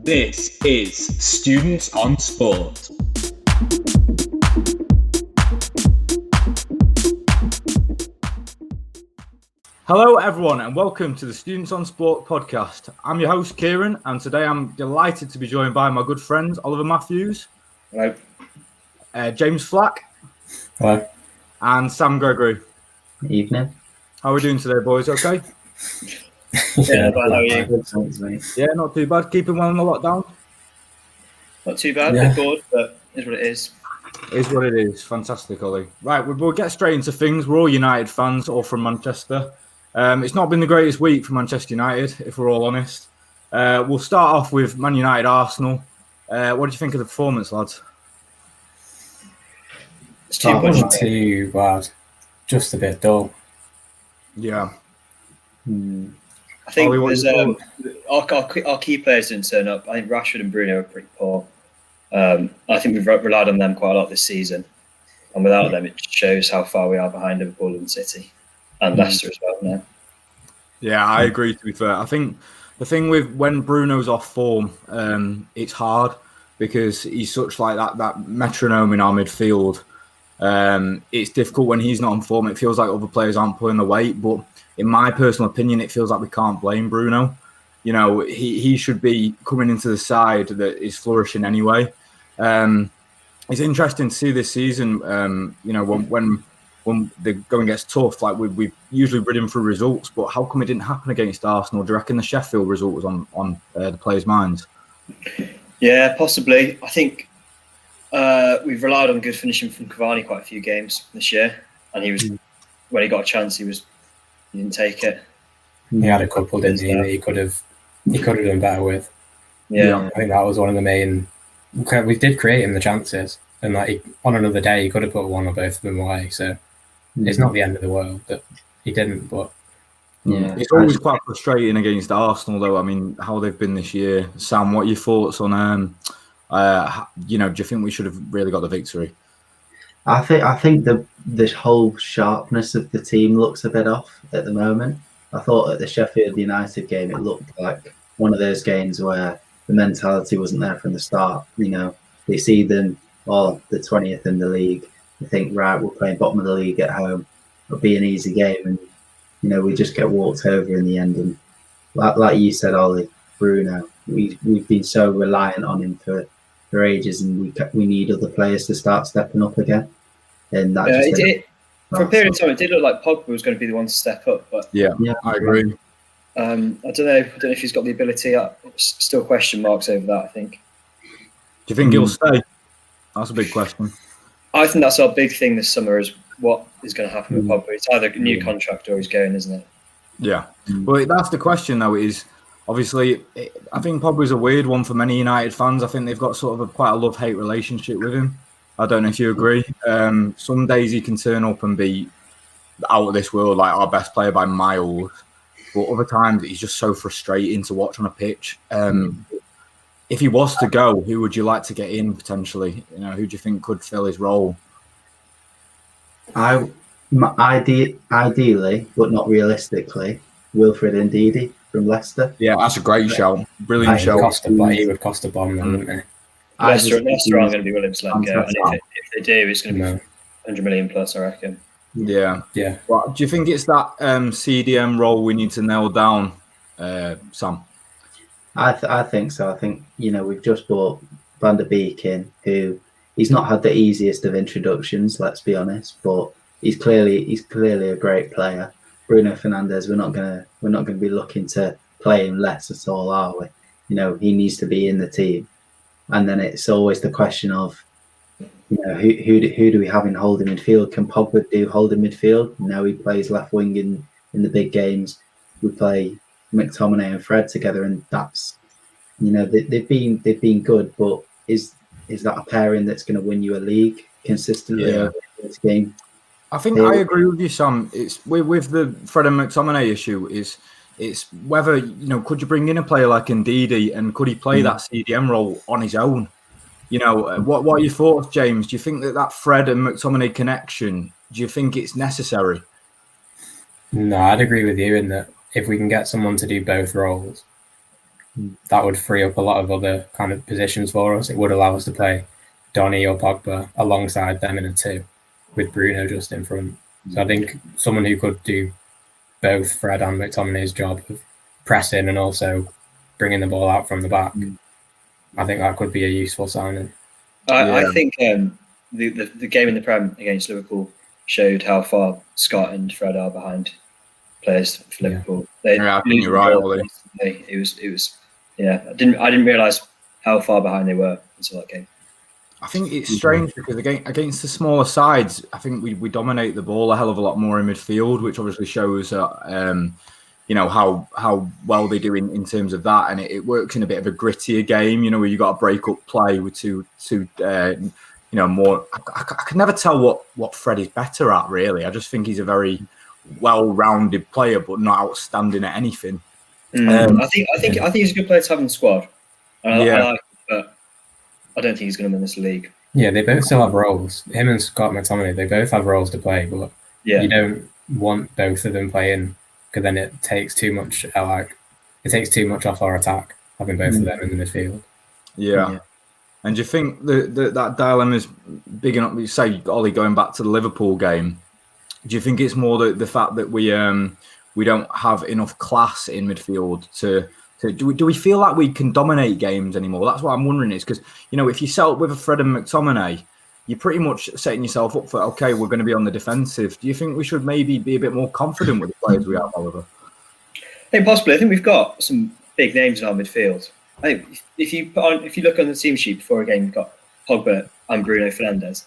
This is Students on Sport. Hello everyone and welcome to the Students on Sport podcast. I'm your host Kieran and today I'm delighted to be joined by my good friends Oliver Matthews. Hello. James Flack. Hello. And Sam Gregory. Evening. How are we doing today, boys? Okay? Yeah, how are you? Yeah, not too bad. Keeping well in the lockdown? Not too bad. A bit bored, but it is what it is. It is what it is. Fantastic, Ollie. Right, we'll get straight into things. We're all United fans, all from Manchester. It's not been the greatest week for Manchester United, if we're all honest. We'll start off with Man United Arsenal. What did you think of the performance, lads? It's too much. Wasn't too bad. Just a bit dull. Yeah. I think there's, our key players didn't turn up. I think Rashford and Bruno are pretty poor. I think we've relied on them quite a lot this season. And without them, it shows how far we are behind Liverpool and City. And Leicester as well now. Yeah, I agree, to be fair. I think the thing with when Bruno's off form, it's hard because he's such like that metronome in our midfield. It's difficult when he's not on form. It feels like other players aren't pulling the weight, but in my personal opinion, it feels like we can't blame Bruno. You know, he should be coming into the side that is flourishing anyway. It's interesting to see this season, you know, when the going gets tough, like we've usually ridden through results, but how come it didn't happen against Arsenal? Do you reckon the Sheffield result was on the players' minds? Yeah, possibly. I think we've relied on good finishing from Cavani quite a few games this year. And he was, when he got a chance, he didn't take it. He had a couple, didn't he? That he could have done better with. Yeah. I think that was one of the main. We did create him the chances, and like on another day, he could have put one or both of them away. So it's not the end of the world that he didn't. But yeah, it's always quite frustrating against Arsenal, though. I mean, how they've been this year. Sam, what are your thoughts on? You know, do you think we should have really got the victory? I think the whole sharpness of the team looks a bit off at the moment. I thought at the Sheffield United game, it looked like one of those games where the mentality wasn't there from the start. You know, they see them, the 20th in the league. They think, right, we're playing bottom of the league at home. It'll be an easy game. And, you know, we just get walked over in the end. And like you said, Ollie, Bruno, we've been so reliant on him for ages, and we need other players to start stepping up again. And that for a period of time, it did look like Pogba was going to be the one to step up. But yeah, I agree. I don't know if he's got the ability. Still question marks over that, I think. Do you think he'll stay? That's a big question. I think that's our big thing this summer is what is going to happen with Pogba. It's either a new contract or he's going, isn't it? Yeah. Well, that's the question, though, is obviously, I think Pogba's a weird one for many United fans. I think they've got sort of quite a love-hate relationship with him. I don't know if you agree. Some days he can turn up and be out of this world, like our best player by miles. But other times he's just so frustrating to watch on a pitch. If he was to go, who would you like to get in potentially? You know, who do you think could fill his role? Ideally, but not realistically, Wilfred Ndidi from Leicester. Yeah, that's a great shout. Brilliant shout. He would cost a bomb, then, wouldn't he? Leicester aren't going to be willing to let him go. And if they do, it's going to be 100 million plus, I reckon. Yeah. Yeah. Well, do you think it's that CDM role we need to nail down, Sam? I think so. I think, you know, we've just brought Van der Beek in, who he's not had the easiest of introductions, let's be honest, but he's clearly a great player. Bruno Fernandes, we're not gonna be looking to play him less at all, are we? You know, he needs to be in the team. And then it's always the question of, you know, who do we have in holding midfield? Can Pogba do holding midfield? No, he plays left wing in the big games. We play McTominay and Fred together, and that's, you know, they've been good, but is that a pairing that's going to win you a league consistently over this game? I think I agree with you, Sam. It's with the Fred and McTominay issue it's whether, you know, could you bring in a player like Ndidi and could he play that CDM role on his own? You know, what are your thoughts, James? Do you think that Fred and McTominay connection, do you think it's necessary? No, I'd agree with you in that if we can get someone to do both roles, that would free up a lot of other kind of positions for us. It would allow us to play Donny or Pogba alongside them in a 2 with Bruno just in front. So I think someone who could do both Fred and McTominay's job of pressing and also bringing the ball out from the back, I think that could be a useful signing. I think the game in the Prem against Liverpool showed how far Scott and Fred are behind players for Liverpool. I think you're right, Ollie. It was I didn't realise how far behind they were until that game. I think it's strange because against the smaller sides, I think we dominate the ball a hell of a lot more in midfield, which obviously shows how well they do in terms of that, and it works in a bit of a grittier game, where you got to break up play with two more. I can never tell what Fred is better at, really. I just think he's a very well-rounded player, but not outstanding at anything. I think he's a good player to have in the squad. I like it, but I don't think he's going to win this league. Yeah, they both still have roles. Him and Scott McTominay, they both have roles to play, but you don't want both of them playing because then it takes too much. It takes too much off our attack having both of them in the midfield. Yeah. And do you think that dilemma is big enough? You say, Ollie, going back to the Liverpool game, do you think it's more the fact that we don't have enough class in midfield to do we feel like we can dominate games anymore? That's what I'm wondering. Is because if you sell it with a Fred and McTominay, you're pretty much setting yourself up for we're going to be on the defensive. Do you think we should maybe be a bit more confident with the players we have, Oliver? I think possibly. I think we've got some big names in our midfield. I think if you look on the team sheet before a game, you've got Pogba and Bruno Fernandes.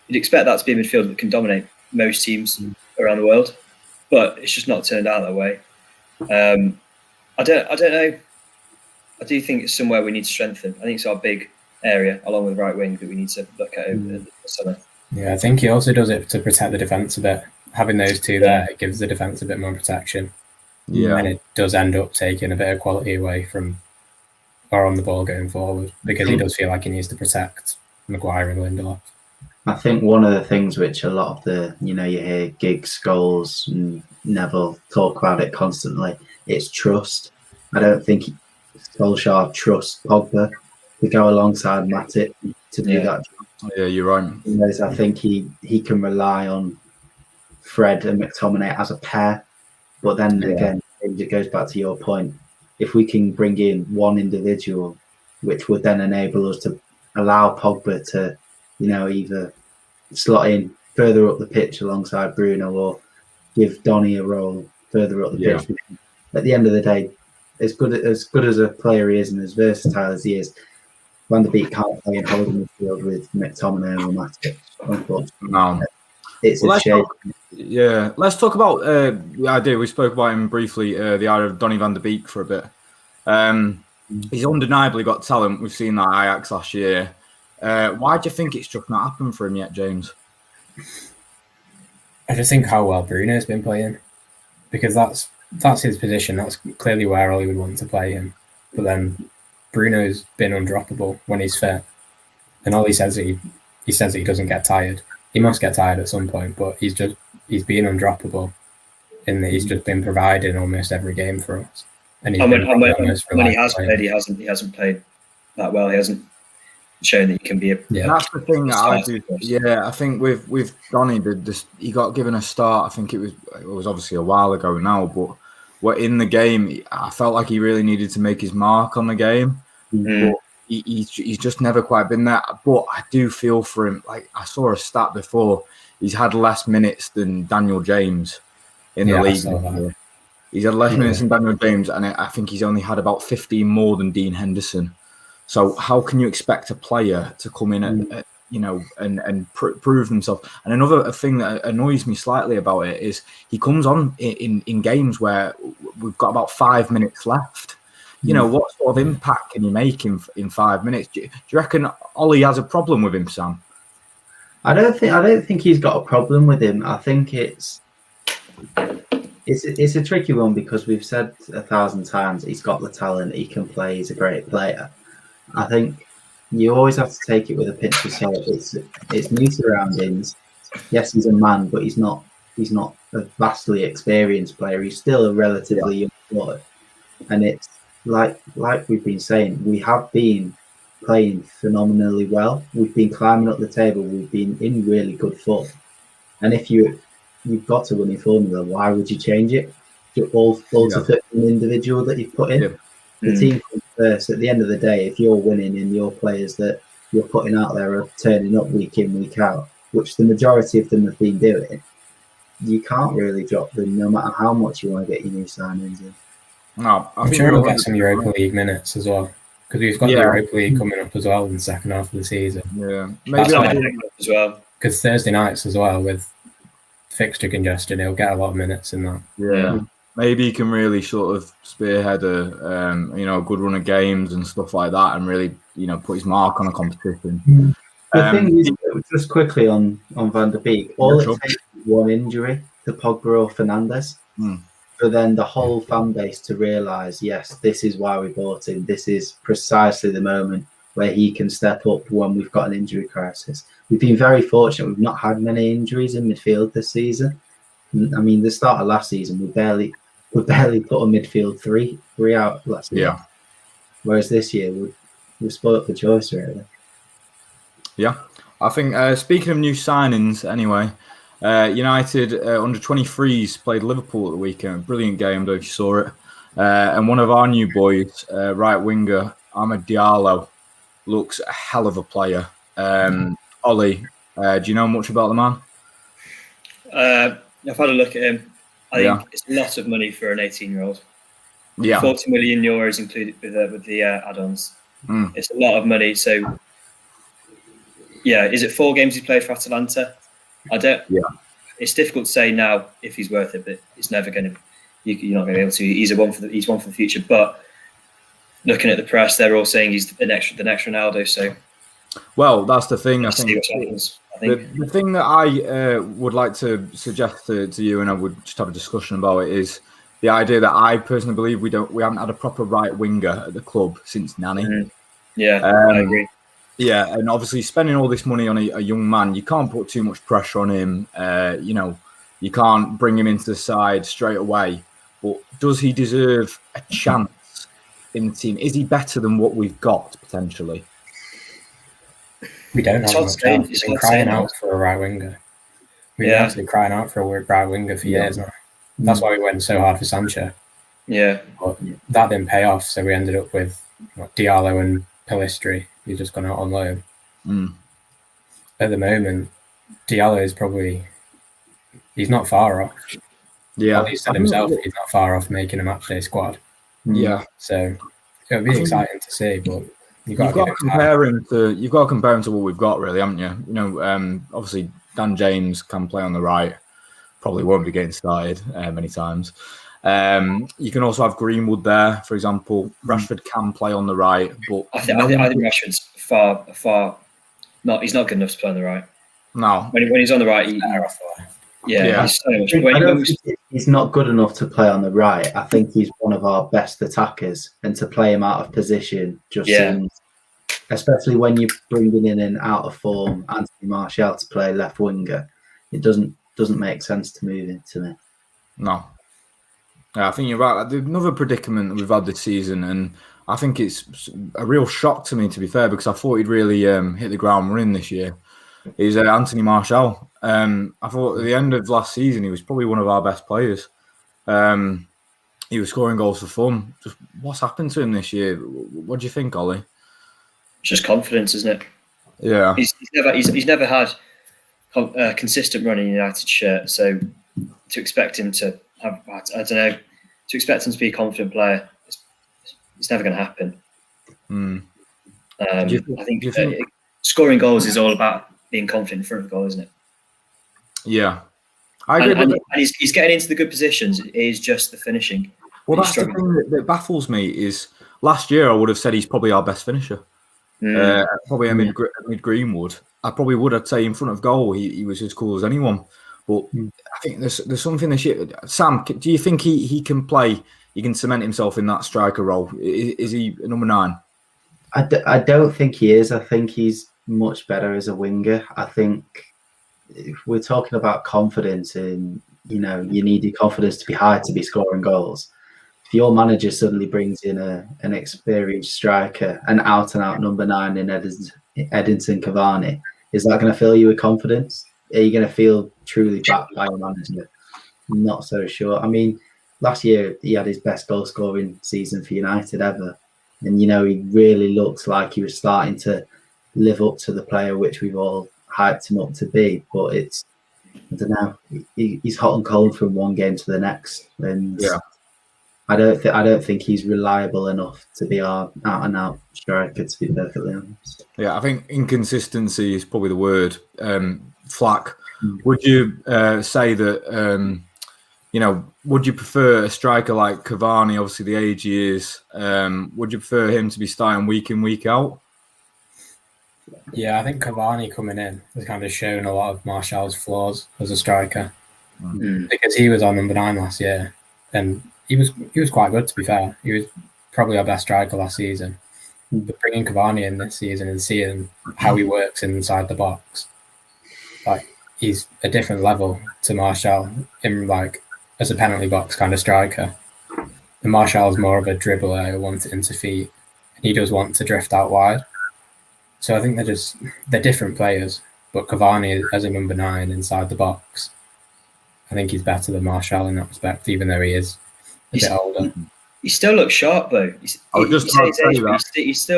You'd expect that to be a midfield that can dominate most teams around the world, but it's just not turned out that way. I don't know. I do think it's somewhere we need to strengthen. I think it's our big area, along with right wing, that we need to look at over the summer. Yeah, I think he also does it to protect the defence a bit. Having those two there, it gives the defence a bit more protection. Yeah, and it does end up taking a bit of quality away from or on the ball going forward because he does feel like he needs to protect Maguire and Lindelof. I think one of the things which a lot of the, you hear Giggs, Scholes and Neville talk about it constantly, it's trust. I don't think Solskjaer trusts Pogba to go alongside Matic to do that job. Yeah, you're right. Whereas I think he can rely on Fred and McTominay as a pair. But then again, it goes back to your point. If we can bring in one individual, which would then enable us to allow Pogba to, either slot in further up the pitch alongside Bruno or give Donny a role further up the pitch. At the end of the day, as good as a player he is and as versatile as he is, Van der Beek can't play in holding midfield with McTominay or Matic. Unfortunately, no. It's a shame. Let's talk about the idea. We spoke about him briefly, the idea of Donny van der Beek for a bit. He's undeniably got talent. We've seen that at Ajax last year. Why do you think it's just not happened for him yet, James? I just think how well Bruno's been playing, because that's his position. That's clearly where Ollie would want to play him. But then Bruno's been undroppable when he's fit, and Ollie says that he says that he doesn't get tired. He must get tired at some point, but he's been undroppable in that he's just been providing almost every game for us. And when he has played, he hasn't played that well. He hasn't shown that he can be a. Yeah, that's the thing that I do. Yeah, I think with Donny, he got given a start. I think it was obviously a while ago now, but in the game, I felt like he really needed to make his mark on the game. Mm-hmm. But he's just never quite been there. But I do feel for him. Like I saw a stat before, he's had less minutes than Daniel James in the league. He's had less minutes than Daniel James, and I think he's only had about 15 more than Dean Henderson. So how can you expect a player to come in and prove themselves? And another thing that annoys me slightly about it is he comes on in games where we've got about 5 minutes left. What sort of impact can he make in 5 minutes? Do you reckon Ollie has a problem with him, Sam? I don't think he's got a problem with him. I think it's a tricky one because we've said 1,000 times he's got the talent, he can play, he's a great player. I think you always have to take it with a pinch of salt. It's new surroundings. Yes, he's a man, but he's not a vastly experienced player. He's still a relatively young boy, and like we've been saying, we have been playing phenomenally well. We've been climbing up the table. We've been in really good form. And if you've got a winning formula, why would you change it? All to fit an individual that you've put in. Yeah. The team comes first. At the end of the day, if you're winning and your players that you're putting out there are turning up week in, week out, which the majority of them have been doing, you can't really drop them no matter how much you want to get your new signings in. No, I'm sure he'll get some Europa League minutes as well, because we've got the Europa League coming up as well in the second half of the season. Yeah, maybe as well. Because Thursday nights as well, with fixture congestion, he'll get a lot of minutes in that. Yeah, maybe he can really sort of spearhead a good run of games and stuff like that, and really put his mark on a competition. The thing is, just quickly on Van der Beek, all it takes is one injury to Pogba or Fernandes, for then the whole fan base to realise, yes, this is why we bought him. This is precisely the moment where he can step up when we've got an injury crisis. We've been very fortunate. We've not had many injuries in midfield this season. I mean, the start of last season, we barely put a midfield three out last year. Yeah. Whereas this year, we're spoiled for choice, really. Yeah. I think, speaking of new signings, anyway, United under 23s played Liverpool at the weekend. Brilliant game, though, if you saw it. And one of our new boys, right winger, Amad Diallo, looks a hell of a player. Ollie, do you know much about the man? I've had a look at him. I think it's a lot of money for an 18-year-old. Yeah, 40 million euros included with the add-ons. It's a lot of money. So, is it 4 games he's played for Atalanta? I don't. Yeah, it's difficult to say now if he's worth it, but it's never going to. You're not going to be able to. He's one for the future. But looking at the press, they're all saying he's the next Ronaldo. So, well, that's the thing. I think the thing that I would like to suggest to you, and I would just have a discussion about it, is the idea that I personally believe we haven't had a proper right winger at the club since Nani. Yeah, I agree. Yeah, and obviously spending all this money on a young man, you can't put too much pressure on him. You can't bring him into the side straight away. But does he deserve a chance in the team? Is he better than what we've got potentially? We don't have much else. We've been crying out for a right winger. We've been actually crying out for a right winger for years now. That's why we went so hard for Sancho. Yeah. But that didn't pay off, so we ended up with Diallo and Pellistri, who's just gone out on loan. At the moment, Diallo is he's not far off. Yeah. He said himself he's not far off making a matchday squad. Yeah. So it'll be exciting to see, but you've got to compare him to what we've got, really, haven't you? Obviously Dan James can play on the right. Probably won't be getting started many times. You can also have Greenwood there, for example. Rashford can play on the right, but I think Rashford's far. He's not good enough to play on the right. No, when he's on the right, he's not good enough to play on the right. I think he's one of our best attackers, and to play him out of position seems, especially when you're bringing in an out of form Anthony Martial to play left winger, it doesn't make sense to move him to me. No. Yeah, I think you're right. Another predicament that we've had this season, and I think it's a real shock to me, to be fair, because I thought he'd really hit the ground running this year, is Anthony Martial. I thought at the end of last season, he was probably one of our best players. He was scoring goals for fun. Just what's happened to him this year? What do you think, Ollie? It's just confidence, isn't it? Yeah. He's never had a consistent run in United shirt, so to expect him to have, I don't know, to expect him to be a confident player, it's never going to happen. I think scoring goals is all about being confident in front of the goal, isn't it? Yeah, I agree. And he's getting into the good positions. It is just the finishing. Well, that's the thing that baffles me is last year I would have said he's probably our best finisher. Probably amid Greenwood. I probably would have say in front of goal he was as cool as anyone. But I think there's something this year. Sam, do you think he can play? He can cement himself in that striker role? Is he a number 9? I don't think he is. I think he's much better as a winger. I think if we're talking about confidence, and you need your confidence to be high to be scoring goals. if your manager suddenly brings in an experienced striker, an out-and-out number 9 in Edinson Cavani, is that going to fill you with confidence? Are you going to feel truly backed by your manager? I'm not so sure. I mean, last year he had his best goal-scoring season for United ever. And, he really looks like he was starting to live up to the player which we've all hyped him up to be. But it's, I don't know, he's hot and cold from one game to the next. And I don't think he's reliable enough to be our out-and-out striker, to be perfectly honest. Yeah, I think inconsistency is probably the word. Flack, would you say that, would you prefer a striker like Cavani, obviously the age he is, would you prefer him to be starting week in, week out? Yeah, I think Cavani coming in has kind of shown a lot of Martial's flaws as a striker. Because he was on number 9 last year, and he was quite good, to be fair. He was probably our best striker last season. But bringing Cavani in this season and seeing how he works inside the box, like, he's a different level to Martial in, like, as a penalty box kind of striker. And Martial's more of a dribbler who wants it into feet, and he does want to drift out wide. So I think they're different players. But Cavani as a number 9 inside the box, I think he's better than Martial in that respect, even though he is a bit older. He still looks sharp, though. He still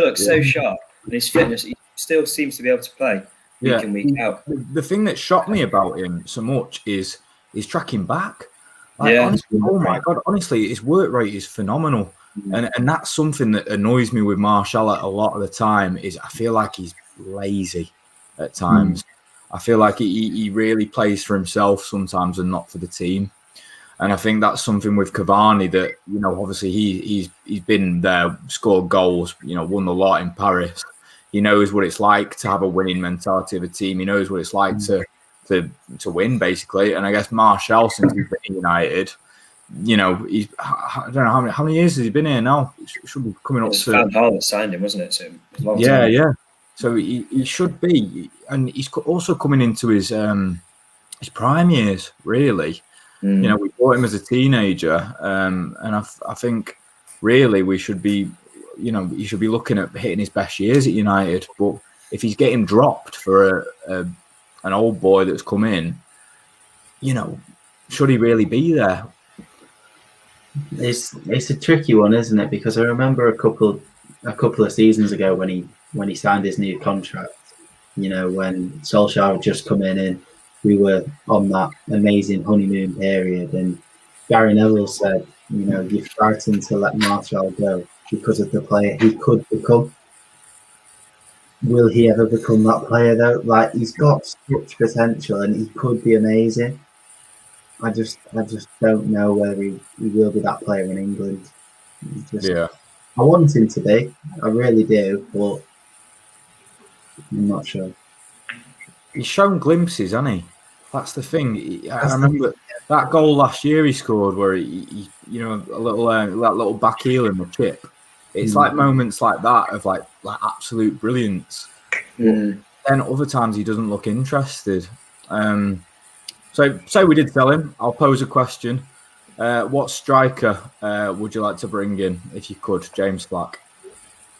looks so sharp. And his fitness, he still seems to be able to play week in, week out. The thing that shocked me about him so much is his tracking back. Honestly, oh my God, honestly, his work rate is phenomenal. And that's something that annoys me with Martial a lot of the time, is I feel like he's lazy at times. I feel like he really plays for himself sometimes and not for the team. And I think that's something with Cavani that, obviously he's been there, scored goals, won a lot in Paris. He knows what it's like to have a winning mentality of a team. He knows what it's like to win, basically. And I guess Martial, since he's been at United, he's, I don't know how many years has he been here now? It should be coming up to. Van Gaal that signed him, wasn't it? So yeah. So he should be, and he's also coming into his prime years, really. We bought him as a teenager, and I think really we should be, he should be looking at hitting his best years at United. But if he's getting dropped for an old boy that's come in, should he really be there? It's a tricky one, isn't it? Because I remember a couple of seasons ago when he signed his new contract, when Solskjaer had just come in and we were on that amazing honeymoon period, and Gary Neville said, you're frightened to let Martial go because of the player he could become. Will he ever become that player though? Like, he's got such potential and he could be amazing. I just don't know whether he will be that player in England. I want him to be. I really do, but I'm not sure. He's shown glimpses, hasn't he? That's the thing. I remember that goal last year he scored, where he a little that little back heel in the chip. It's like moments like that of like absolute brilliance. Then other times he doesn't look interested. So say we did sell him. I'll pose a question. What striker would you like to bring in if you could, James Black?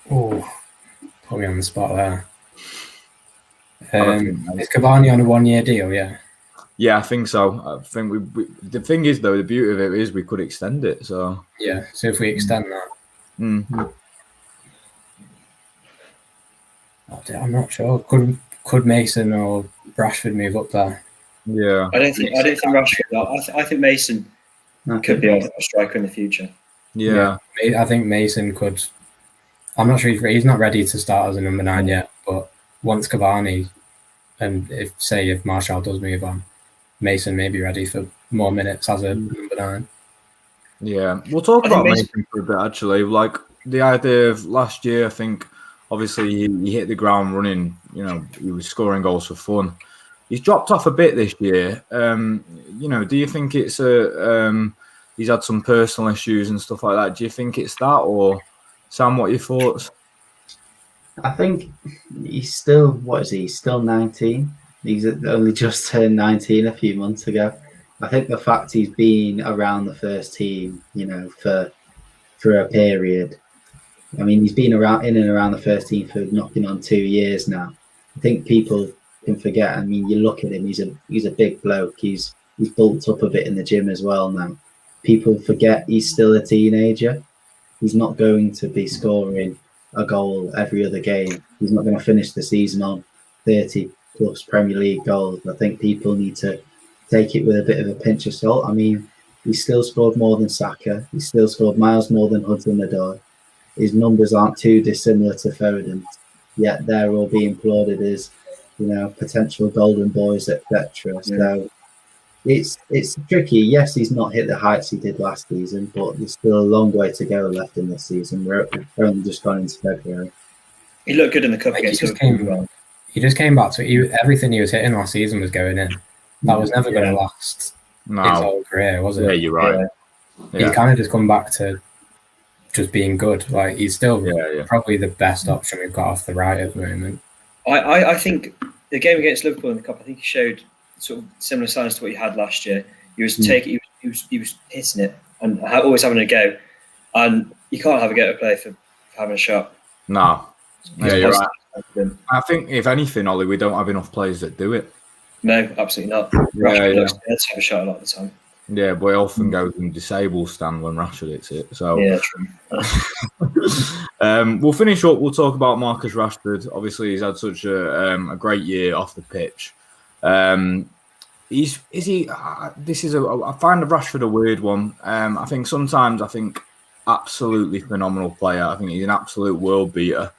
Oh, put me on the spot there. Is Cavani on a 1-year deal? Yeah. Yeah, I think so. I think we the thing is, though, the beauty of it is we could extend it. So yeah. So if we extend that, I'm not sure. Could Mason or Rashford move up there? Yeah. I don't think Rashford. I think Mason could be a striker in the future. Yeah. I think Mason could. I'm not sure he's not ready to start as a number 9 yet, but once Cavani and if Martial does move on, Mason may be ready for more minutes as a number 9. Yeah, we'll talk about Mason for a bit, actually. Like, the idea of last year, I think, obviously, he hit the ground running. He was scoring goals for fun. He's dropped off a bit this year. Do you think it's he's had some personal issues and stuff like that? Do you think it's that, or Sam, what are your thoughts? I think he's still, what is he? He's still 19. He's only just turned 19 a few months ago. I think the fact he's been around the first team, for for a period. I mean, he's been in and around the first team for knocking on 2 years now. I think people can forget. I mean, you look at him; he's a big bloke. He's bulked up a bit in the gym as well now. People forget he's still a teenager. He's not going to be scoring a goal every other game. He's not going to finish the season on 30 plus Premier League goals. I think people need to take it with a bit of a pinch of salt. I mean, he still scored more than Saka. He still scored miles more than Hudson-Odoi. His numbers aren't too dissimilar to Foden's, yet they're all being applauded as, potential golden boys, etc. Yeah. So it's tricky. Yes, he's not hit the heights he did last season, but there's still a long way to go left in this season. We're only just gone into February. He looked good in the cup against Liverpool. He just came back to everything he was hitting last season was going in. That was never going to last his whole career, was it? Yeah, you're right. Yeah. He's kind of just come back to just being good. Like, he's still probably the best option we've got off the right at the moment. I think the game against Liverpool in the cup, I think he showed sort of similar signs to what he had last year. He was taking, he was hitting it and always having a go. And you can't have a go at a player for having a shot. No. Yeah, you're right. I think if anything, Ollie, we don't have enough players that do it. No, absolutely not. Rashford looks to have a shot a lot of the time. Yeah, but he often goes in disabled stand when Rashford hits it. So yeah, true. We'll finish up. We'll talk about Marcus Rashford. Obviously, he's had such a great year off the pitch. I find Rashford a weird one. I think absolutely phenomenal player. I think he's an absolute world beater.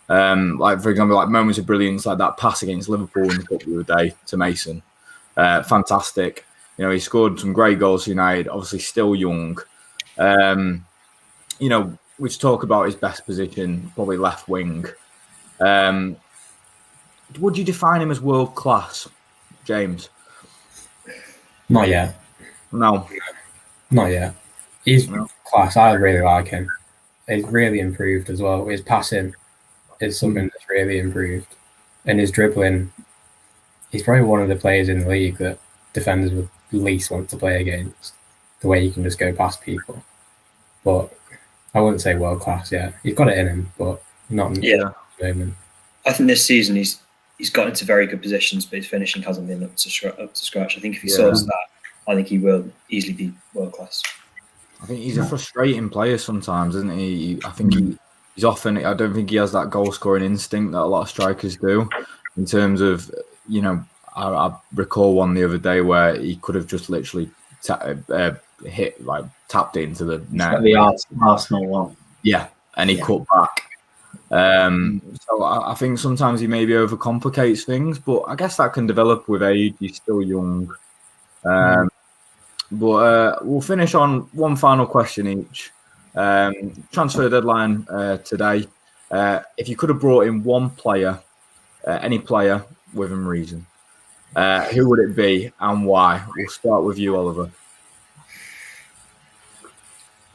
Like, for example, like moments of brilliance, like that pass against Liverpool in the cup the other day to Mason. Fantastic. He scored some great goals for United, obviously still young. We talk about his best position, probably left wing. Would you define him as world class, James? Not yet. No. Not yet. He's class. I really like him. He's really improved as well. His passing is something that's really improved. And his dribbling, he's probably one of the players in the league that defenders would least want to play against, the way he can just go past people. But I wouldn't say world class yet. He's got it in him, but not in the moment. I think this season he's got into very good positions, but his finishing hasn't been up to scratch. I think if he sorts that, I think he will easily be world class. I think he's a frustrating player sometimes, isn't he? I think he's often. I don't think he has that goal scoring instinct that a lot of strikers do. In terms of, I recall one the other day where he could have just literally tapped it into the net. The Arsenal one. Yeah, and he cut back. So I think sometimes he maybe overcomplicates things, but I guess that can develop with age. He's still young. But we'll finish on one final question each. Transfer deadline today. If you could have brought in one player, any player within reason, who would it be and why? We'll start with you, Oliver.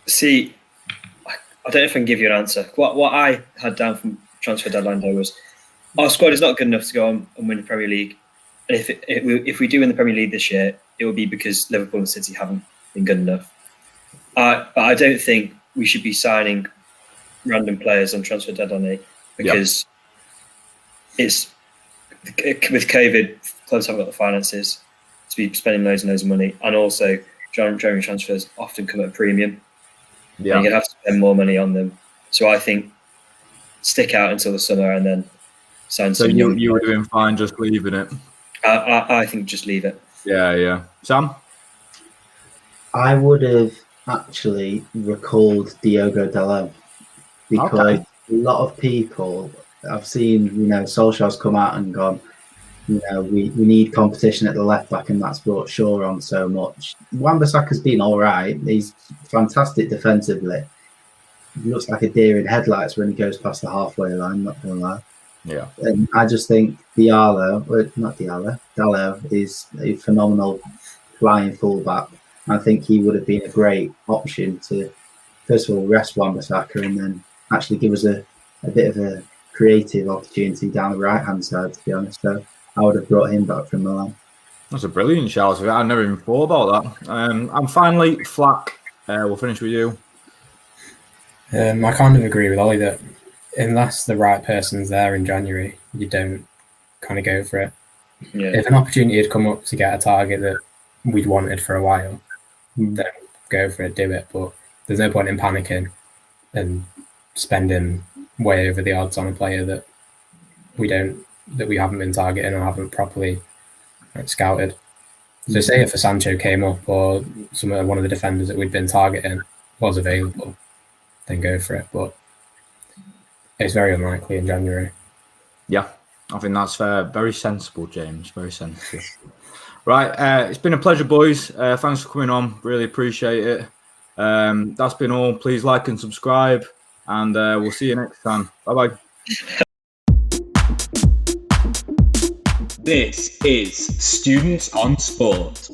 See, I don't know if I can give you an answer. What I had down from transfer deadline day was our squad is not good enough to go on and win the Premier League. And if we do win the Premier League this year, it will be because Liverpool and City haven't been good enough. But I don't think we should be signing random players on transfer deadline day because it's with COVID, clubs haven't got the finances to be spending loads and loads of money, and also January transfers often come at a premium. Yeah, you're gonna have to spend more money on them. So I think stick out until the summer and then sign. So you were doing fine just leaving it. I think just leave it. Yeah. Sam? I would have actually recalled Diogo Dalot because a lot of people I've seen, Solskjaer's come out and gone, we need competition at the left back, and that's brought Shaw on so much. Wan-Bissaka's been all right. He's fantastic defensively. He looks like a deer in headlights when he goes past the halfway line, not going to lie. Yeah. And I just think Dalot is a phenomenal flying fullback. I think he would have been a great option to, first of all, rest Wan-Bissaka and then actually give us a bit of a creative opportunity down the right-hand side, to be honest. So I would have brought him back from Milan. That's a brilliant shout. I never even thought about that. And finally, Flack, we'll finish with you. I kind of agree with Ollie that unless the right person's there in January, you don't kind of go for it. Yeah. If an opportunity had come up to get a target that we'd wanted for a while, then go for it, do it. But there's no point in panicking and spending way over the odds on a player that we haven't been targeting or haven't properly scouted. So say if a Sancho came up or one of the defenders that we'd been targeting was available, then go for it. But it's very unlikely in January. Yeah, I think that's fair. Very sensible, James. Very sensible. Right, it's been a pleasure, boys. Thanks for coming on. Really appreciate it. That's been all. Please like and subscribe, and we'll see you next time. Bye-bye. This is Students on Sport.